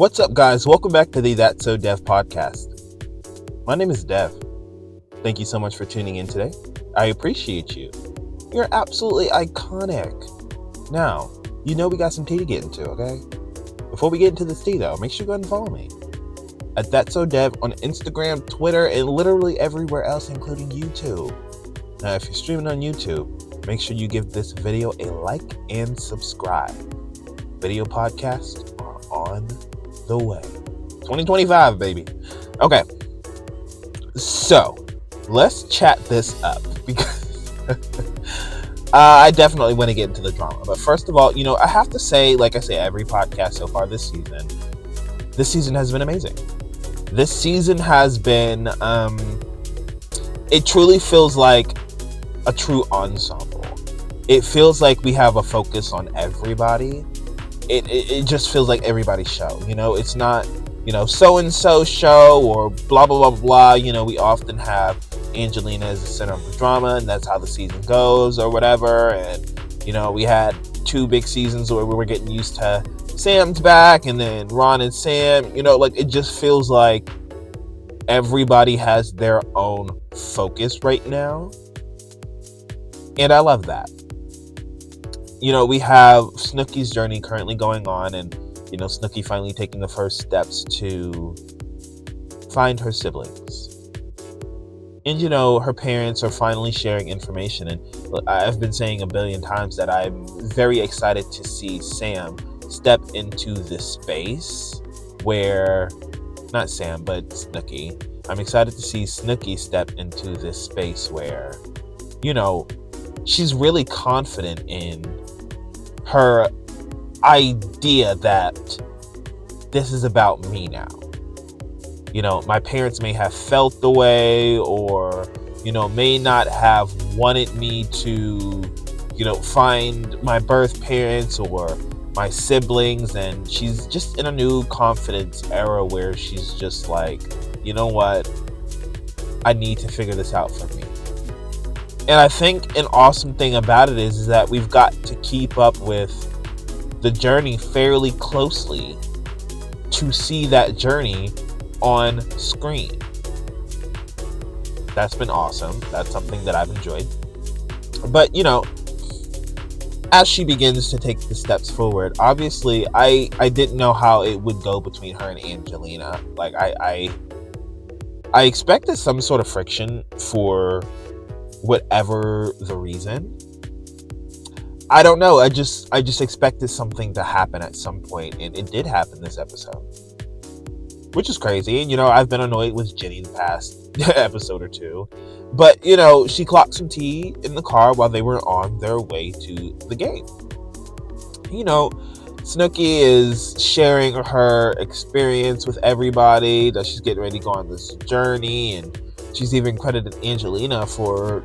What's up, guys? Welcome back to the That's So Dev podcast. My name is Dev. Thank you so much for tuning in today. I appreciate you. You're absolutely iconic. Now, you know we got some tea to get into, okay? Before we get into this tea, though, make sure you go ahead and follow me at That's So Dev on Instagram, Twitter, and literally everywhere else, including YouTube. Now, if you're streaming on YouTube, make sure you give this video a like and subscribe. Video podcasts are on the way. 2025, baby. Okay. So, let's chat this up because I definitely want to get into the drama. But first of all, I have to say, like I say, every podcast so far this season has been amazing. This season has been, it truly feels like a true ensemble. It feels like we have a focus on everybody. It just feels like everybody's show. It's not, so-and-so show or blah, blah, blah, blah. We often have Angelina as the center of the drama, and that's how the season goes or whatever. And, we had 2 big seasons where we were getting used to Sam's back and then Ron and Sam. It just feels like everybody has their own focus right now. And I love that. We have Snooki's journey currently going on, and, Snooki finally taking the first steps to find her siblings. And, her parents are finally sharing information. And I've been saying a billion times that I'm very excited to see Sam step into this space where, not Sam, but Snooki. I'm excited to see Snooki step into this space where, she's really confident in her idea that this is about me now. My parents may have felt the way or, may not have wanted me to, find my birth parents or my siblings. And she's just in a new confidence era where she's just like, you know what? I need to figure this out for me. And I think an awesome thing about it is that we've got to keep up with the journey fairly closely to see that journey on screen. That's been awesome. That's something that I've enjoyed. But, as she begins to take the steps forward, obviously, I didn't know how it would go between her and Angelina. Like, I expected some sort of friction for whatever the reason. I don't know. I just expected something to happen at some point, and it did happen this episode, which is crazy. And I've been annoyed with Jenny the past episode or 2, but she clocked some tea in the car while they were on their way to the game. Snooki is sharing her experience with everybody, that she's getting ready to go on this journey, and she's even credited Angelina for,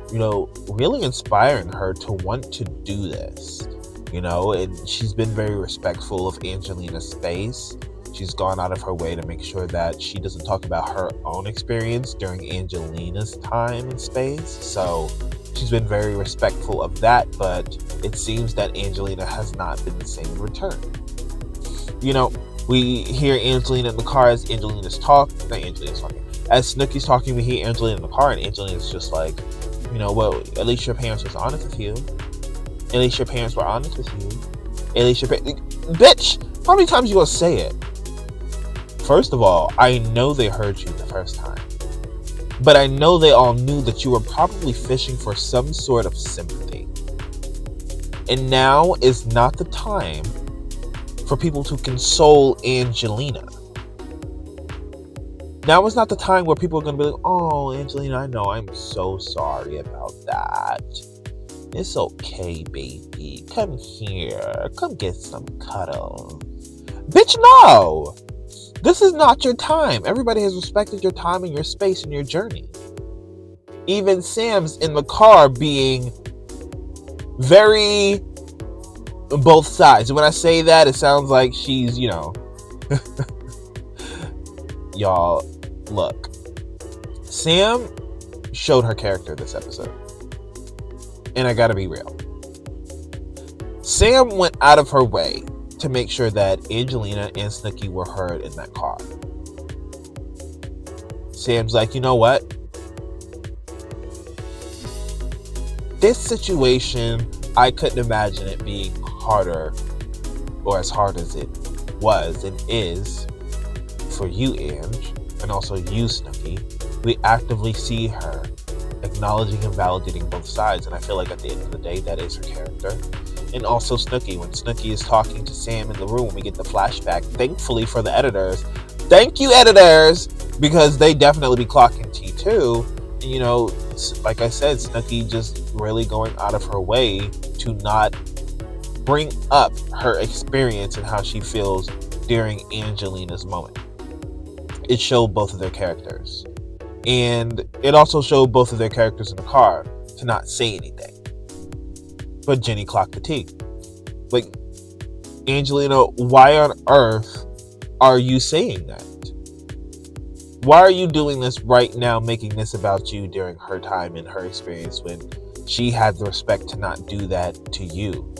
really inspiring her to want to do this, and she's been very respectful of Angelina's space. She's gone out of her way to make sure that she doesn't talk about her own experience during Angelina's time and space. So she's been very respectful of that, but it seems that Angelina has not been the same in return. We hear Angelina in the car as Angelina's talking. As Snooki's talking, we hear Angelina in the car, and Angelina's just like, well, at least your parents was honest with you. At least your parents were honest with you. At least your bitch, how many times you gonna say it? First of all, I know they heard you the first time. But I know they all knew that you were probably fishing for some sort of sympathy. And now is not the time for people to console Angelina. Now is not the time where people are going to be like, oh, Angelina, I know, I'm so sorry about that. It's okay, baby. Come here. Come get some cuddles. Bitch, no! This is not your time. Everybody has respected your time and your space and your journey. Even Sam's in the car being very both sides. And when I say that, it sounds like she's, y'all, look. Sam showed her character this episode. And I gotta be real. Sam went out of her way to to make sure that Angelina and Snooki were heard in that car. Sam's like, you know what? This situation, I couldn't imagine it being harder or as hard as it was and is for you, Ange, and also you, Snooki. We actively see her acknowledging and validating both sides, and I feel like at the end of the day, that is her character. And also Snooki, when Snooki is talking to Sam in the room, we get the flashback. Thankfully for the editors, thank you, editors, because they definitely be clocking tea too. And, you know, like I said, Snooki just really going out of her way to not bring up her experience and how she feels during Angelina's moment. It showed both of their characters. And it also showed both of their characters in the car to not say anything. But Jenny clocked the tea. Like, Angelina, why on earth are you saying that? Why are you doing this right now, making this about you during her time and her experience when she had the respect to not do that to you?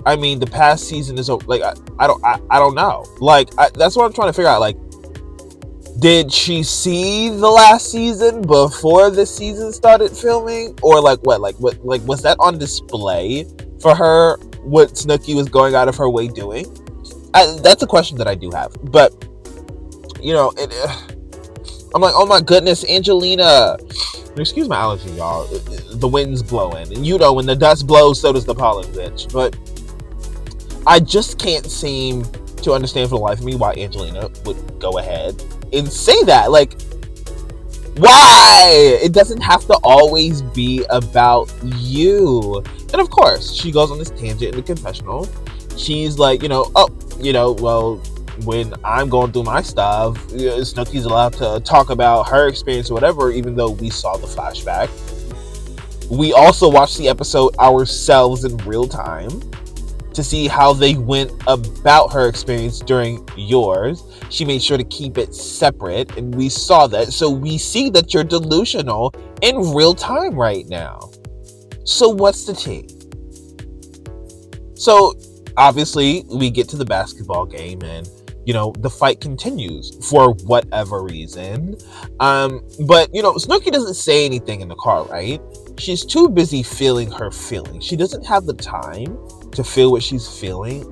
I mean, the past season is over. Like, I don't know. Like, that's what I'm trying to figure out. Like, did she see the last season before the season started filming, or like what? Like was that on display for her? What Snooki was going out of her way doing? That's a question that I do have. But you know, I'm like, oh my goodness, Angelina. Excuse my allergy, y'all. The wind's blowing, and you know, when the dust blows, so does the pollen, bitch. But I just can't seem to understand for the life of me why Angelina would go ahead and say that. Like, why? It doesn't have to always be about you. And of course, she goes on this tangent in the confessional. She's like, you know, well, when I'm going through my stuff, Snooki's allowed to talk about her experience or whatever, even though we saw the flashback. We also watched the episode ourselves in real time to see how they went about her experience during yours. She made sure to keep it separate, and we saw that. So we see that you're delusional in real time right now. So what's the tea? So obviously we get to the basketball game, and you know, the fight continues for whatever reason. But you know, Snooki doesn't say anything in the car, right? She's too busy feeling her feelings. She doesn't have the time to feel what she's feeling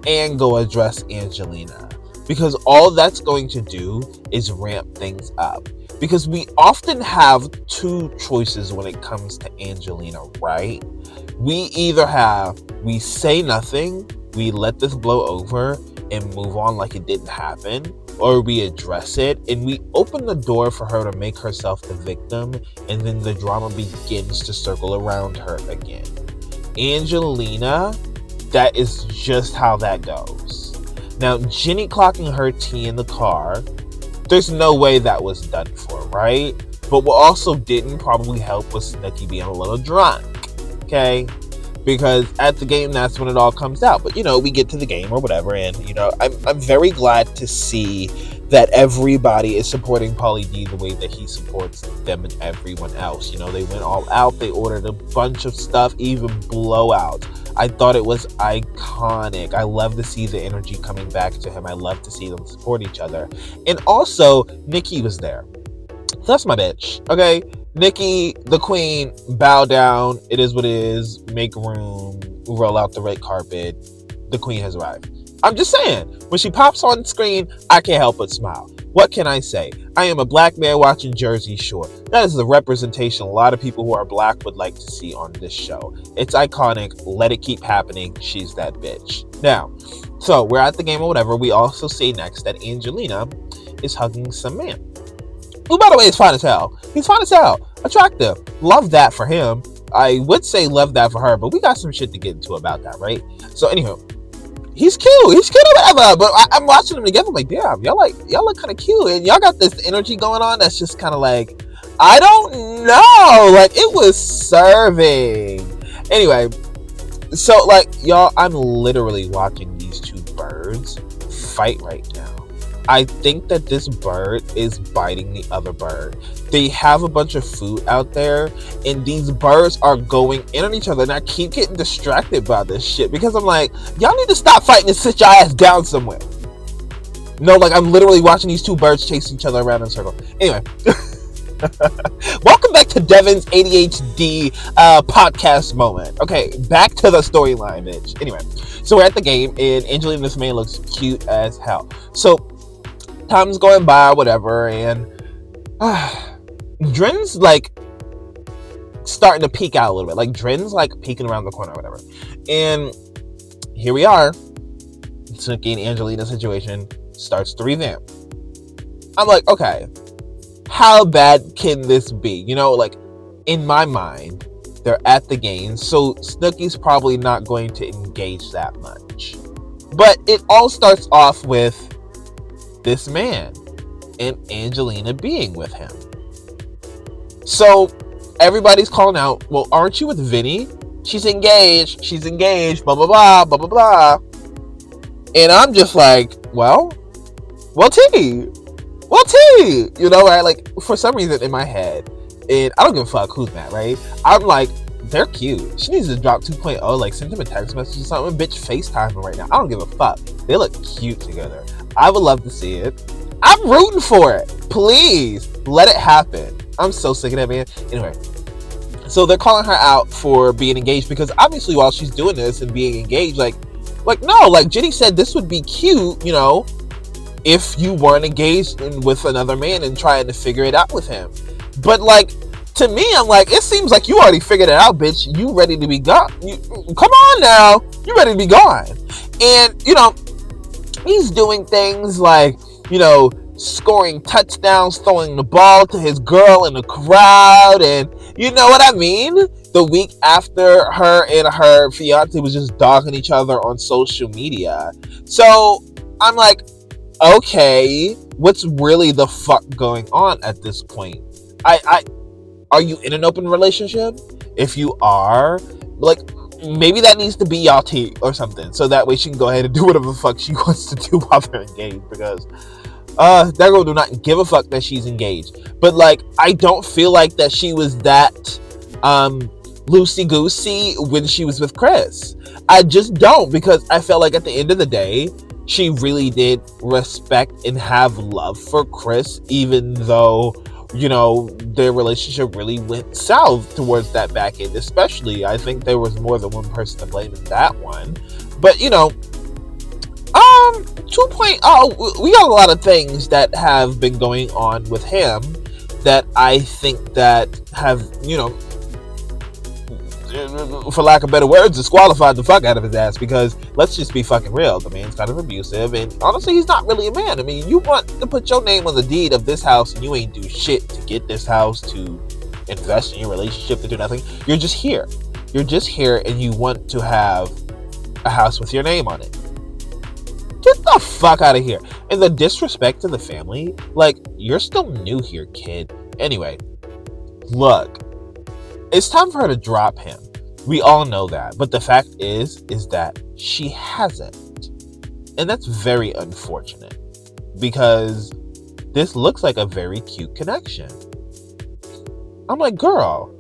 and go address Angelina, because all that's going to do is ramp things up. Because we often have two choices when it comes to Angelina, right? We say nothing, we let this blow over and move on like it didn't happen, or we address it and we open the door for her to make herself the victim, and then the drama begins to circle around her again. Angelina, that is just how that goes. Now, Jenny clocking her tea in the car, there's no way that was done for, right? But what also didn't probably help was Snooki being a little drunk, okay? Because at the game, that's when it all comes out. But, you know, we get to the game or whatever, and, you know, I'm very glad to see that everybody is supporting Pauly D the way that he supports them and everyone else. You know, they went all out. They ordered a bunch of stuff, even blowouts. I thought it was iconic. I love to see the energy coming back to him. I love to see them support each other. And also, Nikki was there. That's my bitch, okay? Nikki, the queen, bow down. It is what it is. Make room. Roll out the red carpet. The queen has arrived. I'm just saying, when she pops on screen, I can't help but smile. What can I say? I am a black man watching Jersey Shore. That is the representation a lot of people who are black would like to see on this show. It's iconic. Let it keep happening. She's that bitch. Now, so we're at the game or whatever. We also see next that Angelina is hugging some man, who, by the way, is fine as hell. He's fine as hell. Attractive. Love that for him. I would say love that for her, but we got some shit to get into about that, right? So, anywho, he's cute. He's cute or whatever. But I'm watching them together. I'm like, damn, y'all look kind of cute, and y'all got this energy going on that's just kind of like, I don't know. Like, it was serving. Anyway, so like, y'all, I'm literally watching these two birds fight right now. I think that this bird is biting the other bird. they have a bunch of food out there, and these birds are going in on each other, and I keep getting distracted by this shit because I'm like, y'all need to stop fighting and sit your ass down somewhere. No, like I'm literally watching these two birds chase each other around in a circle. Anyway. Welcome back to Devin's ADHD podcast moment. Okay, back to the storyline, bitch. Anyway, so we're at the game, and Angelina, this man looks cute as hell. So, time's going by, whatever, and Dren's like starting to peek out a little bit. Like, Dren's like peeking around the corner or whatever. And here we are. Snooki and Angelina situation starts to revamp. I'm like, okay, how bad can this be? You know, like, in my mind, they're at the game, so Snooki's probably not going to engage that much. But it all starts off with this man and Angelina being with him. So everybody's calling out, well, aren't you with Vinny? She's engaged, blah, blah, blah, blah, blah, blah. And I'm just like, well, T, you know, right? Like, for some reason in my head, and I don't give a fuck who's mad, right? I'm like, they're cute. She needs to drop 2.0, like, send him a text message or something. Bitch, FaceTime him right now. I don't give a fuck. They look cute together. I would love to see it. I'm rooting for it. Please, let it happen. I'm so sick of that, man. Anyway, so they're calling her out for being engaged because obviously while she's doing this and being engaged, like, no, like, Jenny said this would be cute, you know, if you weren't engaged with another man and trying to figure it out with him. But, like, to me, I'm like, it seems like you already figured it out, bitch. You ready to be gone. Come on now. You ready to be gone. And, you know, he's doing things like, you know, scoring touchdowns, throwing the ball to his girl in the crowd. And you know what I mean? The week after her and her fiance was just dogging each other on social media. So I'm like, okay, what's really the fuck going on at this point? Are you in an open relationship? If you are, like, maybe that needs to be y'all tea or something, so that way she can go ahead and do whatever the fuck she wants to do while they're engaged, because that girl do not give a fuck that she's engaged. But, like, I don't feel like that she was that loosey-goosey when she was with Chris. I just don't, because I felt like at the end of the day, she really did respect and have love for Chris, even though, you know, their relationship really went south towards that back end. Especially, I think there was more than one person to blame in that one. But, you know, 2.0, we got a lot of things that have been going on with him that I think that have, you know, for lack of better words, disqualified the fuck out of his ass, because let's just be fucking real, the man's kind of abusive, and honestly, he's not really a man. I mean, you want to put your name on the deed of this house, and you ain't do shit to get this house, to invest in your relationship, to do nothing. You're just here, and you want to have a house with your name on it. Get the fuck out of here. And the disrespect to the family, like, you're still new here, kid. Anyway, look, it's time for her to drop him. We all know that. But the fact is that she hasn't. And that's very unfortunate, because this looks like a very cute connection. I'm like, girl,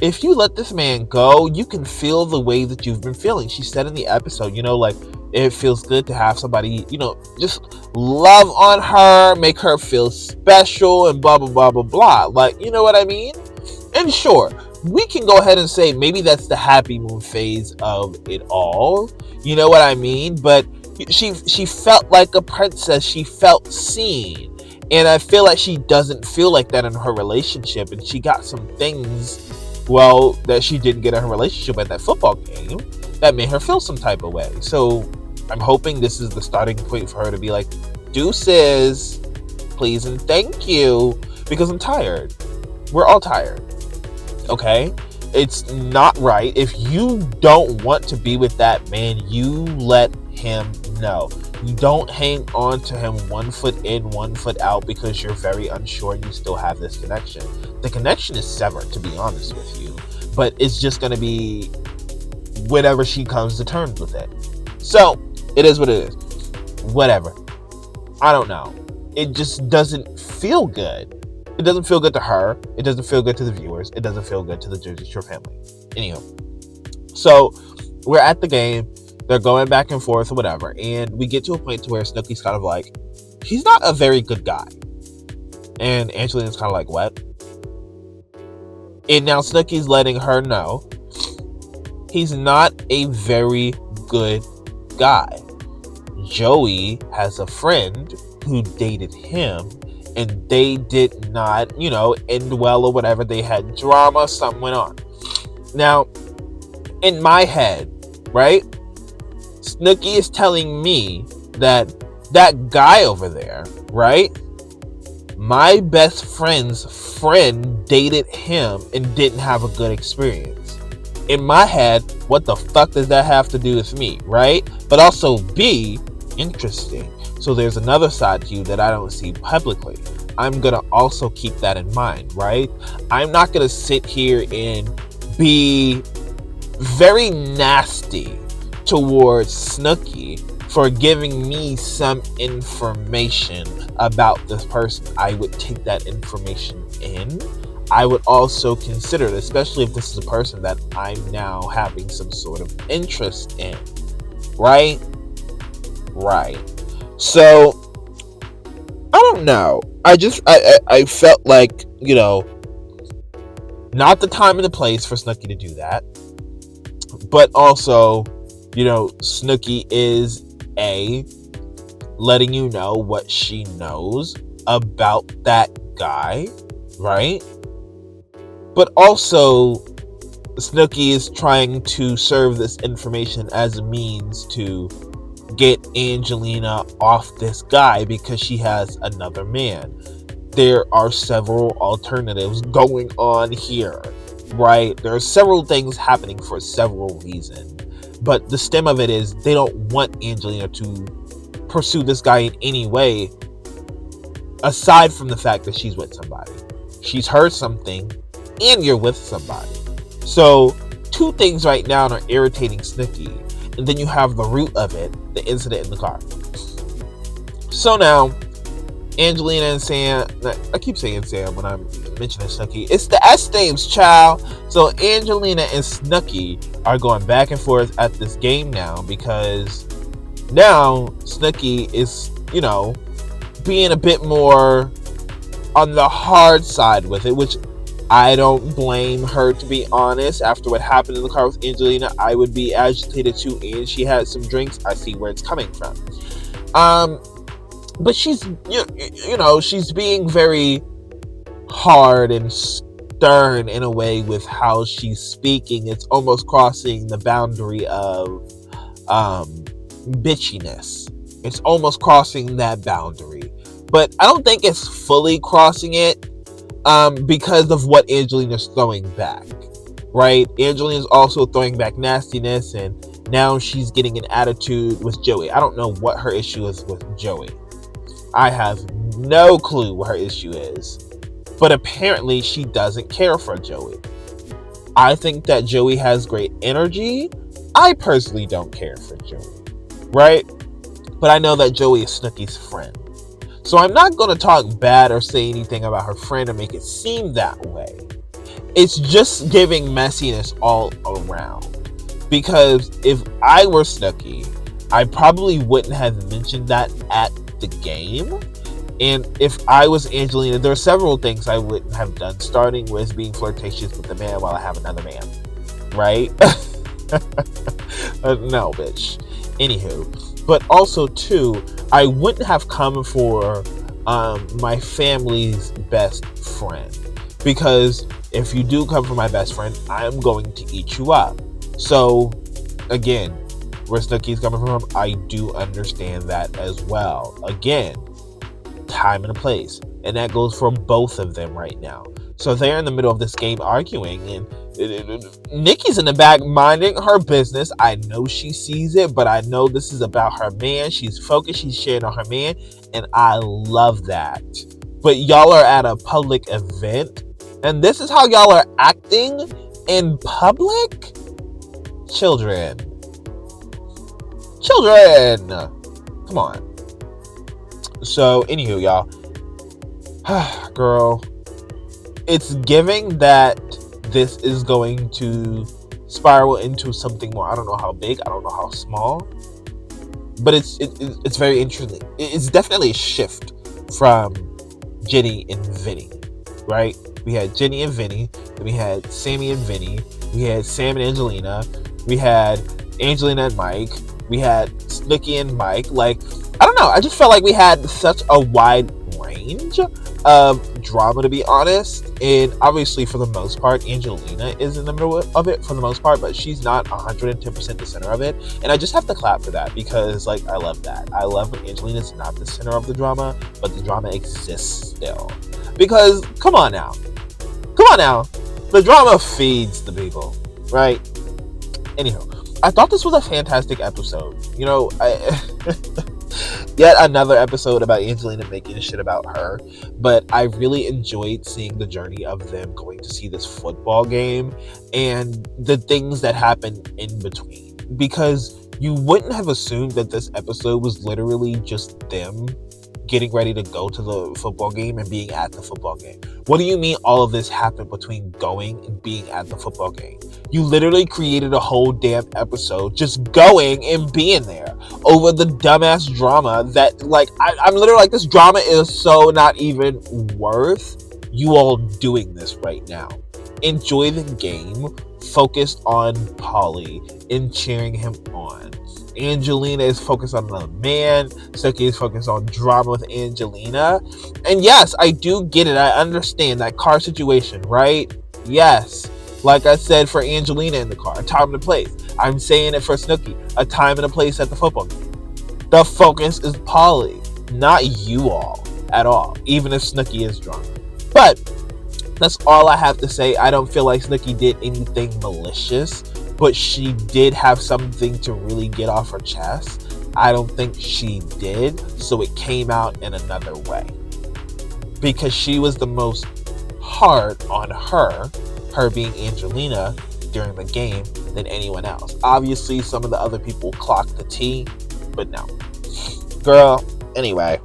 if you let this man go, you can feel the way that you've been feeling. She said in the episode, you know, like, it feels good to have somebody, you know, just love on her, make her feel special, and blah, blah, blah, blah, blah. Like, you know what I mean? And sure, we can go ahead and say maybe that's the happy moon phase of it all. You know what I mean? But she felt like a princess. She felt seen. And I feel like she doesn't feel like that in her relationship. And she got some things, well, that she didn't get in her relationship at that football game that made her feel some type of way. So I'm hoping this is the starting point for her to be like, deuces, please and thank you, because I'm tired. We're all tired. Okay? It's not right. If you don't want to be with that man, you let him know. You don't hang on to him 1 foot in, 1 foot out, because you're very unsure and you still have this connection. The connection is severed, to be honest with you. But it's just going to be whenever she comes to terms with it. So, it is what it is. Whatever. I don't know. It just doesn't feel good. It doesn't feel good to her. It doesn't feel good to the viewers. It doesn't feel good to the Jersey Shore family. Anyway, so we're at the game. They're going back and forth or whatever. And we get to a point to where Snooki's kind of like, he's not a very good guy. And Angelina's kind of like, what? And now Snooki's letting her know he's not a very good guy. Joey has a friend who dated him, and they did not, end well or whatever. They had drama, something went on. Now, in my head, right, Snooki is telling me that guy over there, right, my best friend's friend dated him and didn't have a good experience. In my head, what the fuck does that have to do with me, right? But also, B, interesting. So there's another side to you that I don't see publicly. I'm going to also keep that in mind, right? I'm not going to sit here and be very nasty towards Snooki for giving me some information about this person. I would take that information in. I would also consider it, especially if this is a person that I'm now having some sort of interest in. Right? Right. So, I don't know. I felt like, not the time and the place for Snooki to do that. But also, Snooki is letting you know what she knows about that guy, right? But also, Snooki is trying to serve this information as a means to get Angelina off this guy because she has another man. There are several alternatives going on here, right? There are several things happening for several reasons. But the stem of it is they don't want Angelina to pursue this guy in any way aside from the fact that she's with somebody. She's heard something and you're with somebody. So two things right now are irritating Snooki. And then you have the root of it, the incident in the car. So now, Angelina and Sam, I keep saying Sam when I'm mentioning Snooki. It's the S names, child. So Angelina and Snooki are going back and forth at this game now because now Snooki is, being a bit more on the hard side with it, which I don't blame her, to be honest. After what happened in the car with Angelina, I would be agitated too, and she had some drinks. I see where it's coming from. But she's, she's being very hard and stern in a way with how she's speaking. It's almost crossing the boundary of bitchiness. It's almost crossing that boundary. But I don't think it's fully crossing it because of what Angelina's throwing back. Right? Angelina's also throwing back nastiness, and now she's getting an attitude with Joey. I don't know what her issue is with Joey. I have no clue what her issue is. But apparently she doesn't care for Joey. I think that Joey has great energy. I personally don't care for Joey. Right? But I know that Joey is Snooki's friend. So I'm not going to talk bad or say anything about her friend or make it seem that way. It's just giving messiness all around. Because if I were Snooki, I probably wouldn't have mentioned that at the game. And if I was Angelina, there are several things I wouldn't have done, starting with being flirtatious with a man while I have another man. Right? No, bitch. Anywho. But also, too, I wouldn't have come for my family's best friend. Because if you do come for my best friend, I'm going to eat you up. So, again, where Snooki's coming from, I do understand that as well. Again, time and a place. And that goes for both of them right now. So they're in the middle of this game arguing, and Nikki's in the back minding her business. I know she sees it, but I know this is about her man. She's focused. She's sharing on her man, and I love that. But y'all are at a public event, and this is how y'all are acting in public? Children. Come on. So, anywho, y'all. Girl, it's giving that this is going to spiral into something more. I don't know how big, I don't know how small, but it's very interesting. It's definitely a shift from Jenny and Vinny, right? We had Jenny and Vinny, then we had Sammy and Vinny, we had Sam and Angelina, we had Angelina and Mike, we had Snooki and Mike. Like, I don't know, I just felt like we had such a wide range of drama, to be honest. And obviously, for the most part, Angelina is in the middle of it for the most part, but she's not 110% the center of it. And I just have to clap for that, because like, I love that. I love when Angelina's not the center of the drama, but the drama exists still. Because come on now, the drama feeds the people, right? Anyhow, I thought this was a fantastic episode. You know, yet another episode about Angelina making shit about her, but I really enjoyed seeing the journey of them going to see this football game and the things that happened in between, because you wouldn't have assumed that this episode was literally just them getting ready to go to the football game and being at the football game. What do you mean all of this happened between going and being at the football game? You literally created a whole damn episode just going and being there over the dumbass drama that, like, I'm literally like, this drama is so not even worth you all doing this right now. Enjoy the game, focused on Polly and cheering him on. Angelina is focused on another man. Snooki is focused on drama with Angelina. And yes, I do get it. I understand that car situation, right? Yes. Like I said for Angelina in the car, a time and a place. I'm saying it for Snooki, a time and a place at the football game. The focus is Polly, not you all at all, even if Snooki is drunk. But that's all I have to say. I don't feel like Snooki did anything malicious, but she did have something to really get off her chest. I don't think she did, so it came out in another way. Because she was the most hard on her being Angelina during the game, than anyone else. Obviously, some of the other people clocked the T, but no. Girl, anyway.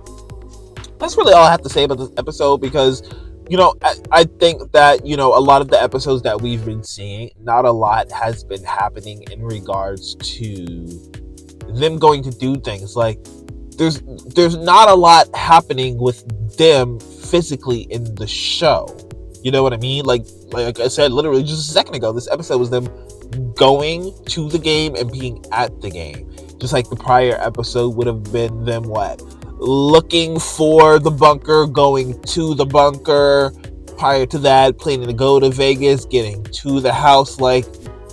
That's really all I have to say about this episode, because you know, I think that, you know, a lot of the episodes that we've been seeing, not a lot has been happening in regards to them going to do things. Like, there's not a lot happening with them physically in the show. You know what I mean? Like I said, literally just a second ago, this episode was them going to the game and being at the game. Just like the prior episode would have been them, what? Looking for the bunker, going to the bunker. Prior to that, planning to go to Vegas, getting to the house. Like,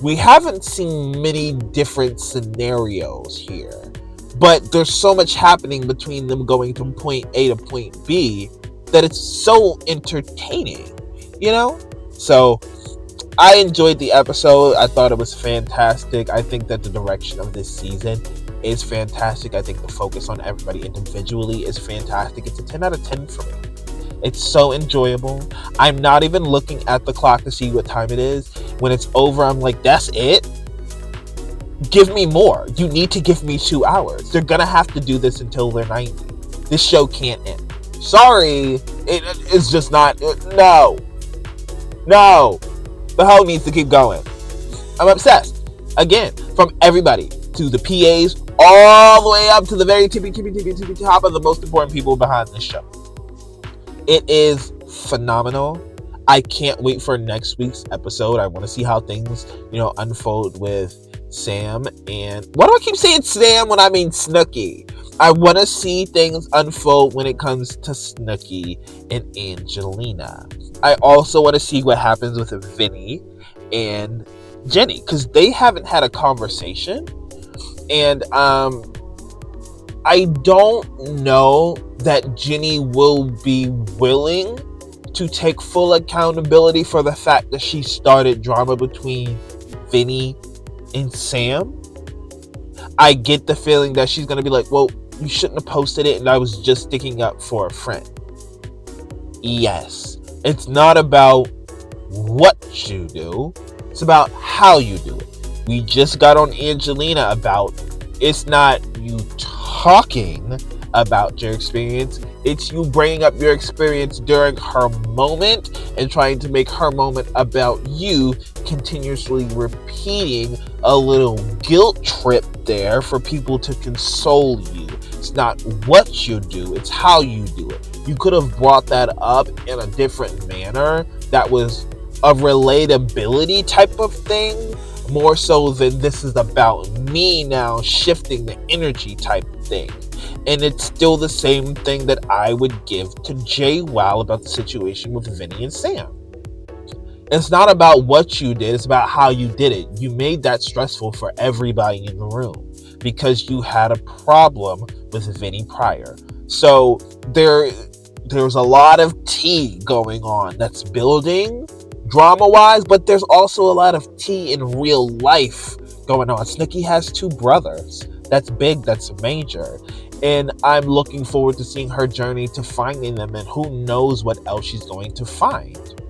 we haven't seen many different scenarios here, but there's so much happening between them going from point A to point B that it's so entertaining, you know? So I enjoyed the episode. I thought it was fantastic. I think that the direction of this season is fantastic. I think the focus on everybody individually is fantastic. It's a 10 out of 10 for me. It's so enjoyable. I'm not even looking at the clock to see what time it is. When it's over, I'm like, that's it? Give me more. You need to give me 2 hours. They're gonna have to do this until they're 90. This show can't end. Sorry. It's just not. No. The hoe needs to keep going. I'm obsessed. Again, from everybody to the PAs, all the way up to the very tippy top of the most important people behind this show. It is phenomenal. I can't wait for next week's episode. I want to see how things, unfold with Sam. And why do I keep saying Sam when I mean Snooki? I want to see things unfold when it comes to Snooki and Angelina. I also want to see what happens with Vinny and Jenny, because they haven't had a conversation. And I don't know that Jenny will be willing to take full accountability for the fact that she started drama between Vinny and Sam. I get the feeling that she's going to be like, well, you shouldn't have posted it, and I was just sticking up for a friend. Yes, it's not about what you do, it's about how you do it. We just got on Angelina about, it's not you talking about your experience, It's you bringing up your experience during her moment and trying to make her moment about you, continuously repeating a little guilt trip there for people to console you. It's not what you do, it's how you do it. You could have brought that up in a different manner that was a relatability type of thing, more so than this is about me now shifting the energy type thing. And it's still the same thing that I would give to JWoww about the situation with Vinny and Sam. It's not about what you did, it's about how you did it. You made that stressful for everybody in the room because you had a problem with Vinny prior. So there's a lot of tea going on that's building drama-wise, but there's also a lot of tea in real life going on. Snooki has 2 brothers. That's big, that's major. And I'm looking forward to seeing her journey to finding them, and who knows what else she's going to find.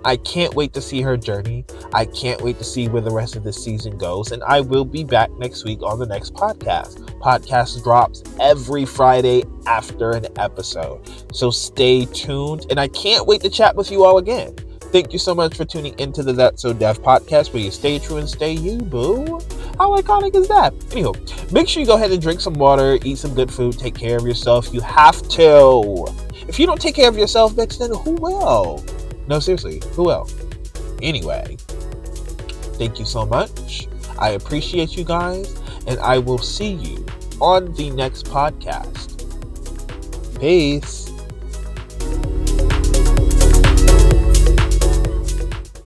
I can't wait to see her journey. I can't wait to see where the rest of this season goes. And I will be back next week on the next podcast. Podcast drops every Friday after an episode. So stay tuned. And I can't wait to chat with you all again. Thank you so much for tuning into the That's So Dev podcast, where you stay true and stay you, boo. How iconic is that? Anywho, make sure you go ahead and drink some water, eat some good food, take care of yourself. You have to. If you don't take care of yourself, bitch, then who will? No, seriously, who will? Anyway, thank you so much. I appreciate you guys, and I will see you on the next podcast. Peace.